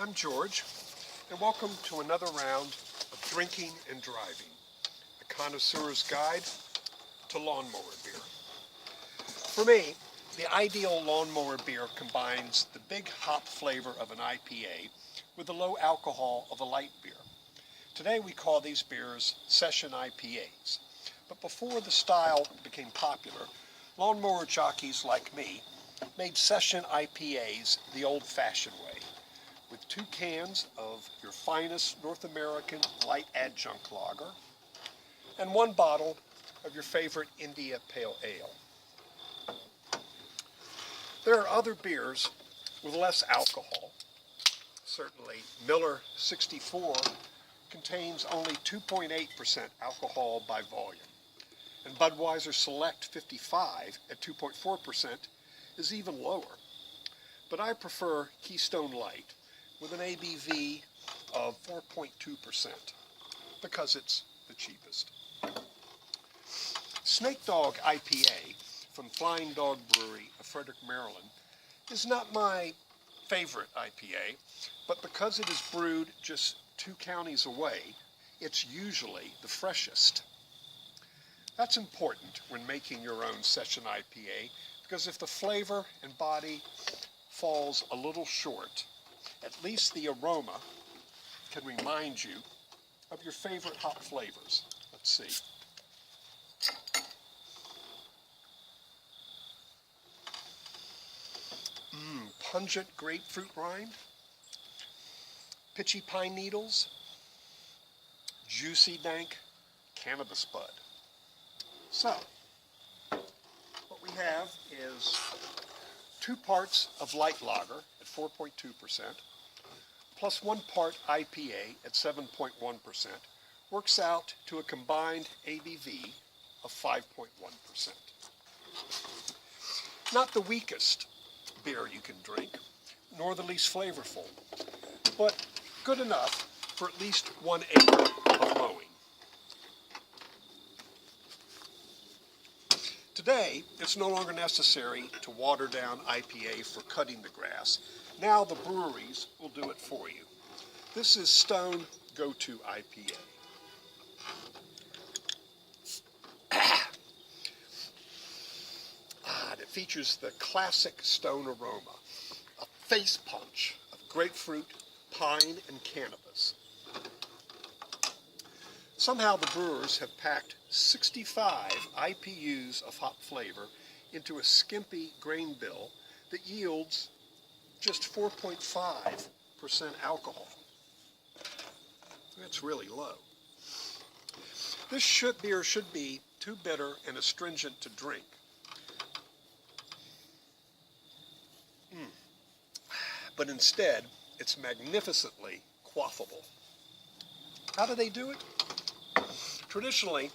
I'm George, and welcome to another round of Drinking and Driving, a connoisseur's guide to lawnmower beer. For me, the ideal lawnmower beer combines the big hop flavor of an IPA with the low alcohol of a light beer. Today we call these beers session IPAs, but before the style became popular, lawnmower jockeys like me made session IPAs the old-fashioned way, with 2 cans of your finest North American light adjunct lager and 1 bottle of your favorite India Pale Ale. There are other beers with less alcohol. Certainly, Miller 64 contains only 2.8% alcohol by volume, and Budweiser Select 55 at 2.4% is even lower. But I prefer Keystone Light with an ABV of 4.2% because it's the cheapest. Snake Dog IPA from Flying Dog Brewery of Frederick, Maryland is not my favorite IPA, but because it is brewed just 2 counties away, it's usually the freshest. That's important when making your own session IPA, because if the flavor and body falls a little short, at least the aroma can remind you of your favorite hop flavors. Let's see. Pungent grapefruit rind, pitchy pine needles, juicy dank cannabis bud. So, what we have is 2 parts of light lager at 4.2%, plus 1 part IPA at 7.1%, works out to a combined ABV of 5.1%. Not the weakest beer you can drink, nor the least flavorful, but good enough for at least 1 acre of mowing. Today, it's no longer necessary to water down IPA for cutting the grass. Now the breweries will do it for you. This is Stone Go-To IPA. And it features the classic Stone aroma, a face punch of grapefruit, pine, and cannabis. Somehow the brewers have packed 65 IPUs of hop flavor into a skimpy grain bill that yields just 4.5% alcohol. That's really low. This beer should be too bitter and astringent to drink. But instead, it's magnificently quaffable. How do they do it? Traditionally,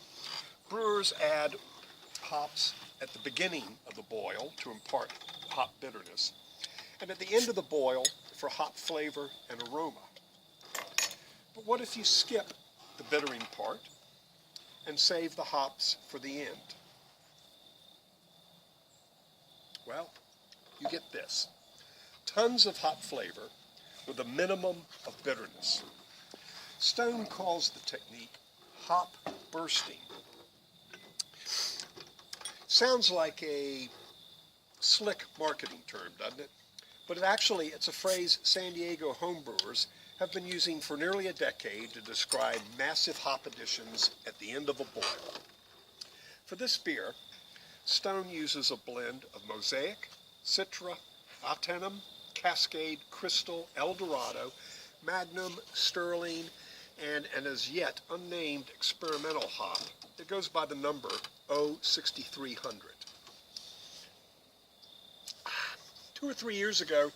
brewers add hops at the beginning of the boil to impart hop bitterness, and at the end of the boil for hop flavor and aroma. But what if you skip the bittering part and save the hops for the end? Well, you get this. Tons of hop flavor with a minimum of bitterness. Stone calls the technique hop bursting. Sounds like a slick marketing term, doesn't it? But it's a phrase San Diego homebrewers have been using for nearly a decade to describe massive hop additions at the end of a boil. For this beer, Stone uses a blend of Mosaic, Citra, Atenum, Cascade, Crystal, Eldorado, Magnum, Sterling, and an as yet unnamed experimental hop that goes by the number 06300. 2 or 3 years ago,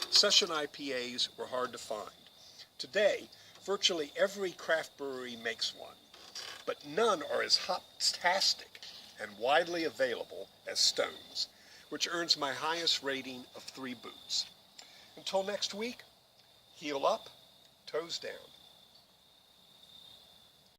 session IPAs were hard to find. Today, virtually every craft brewery makes one, but none are as hop-tastic and widely available as Stone's, which earns my highest rating of 3 boots. Until next week, heel up, toes down.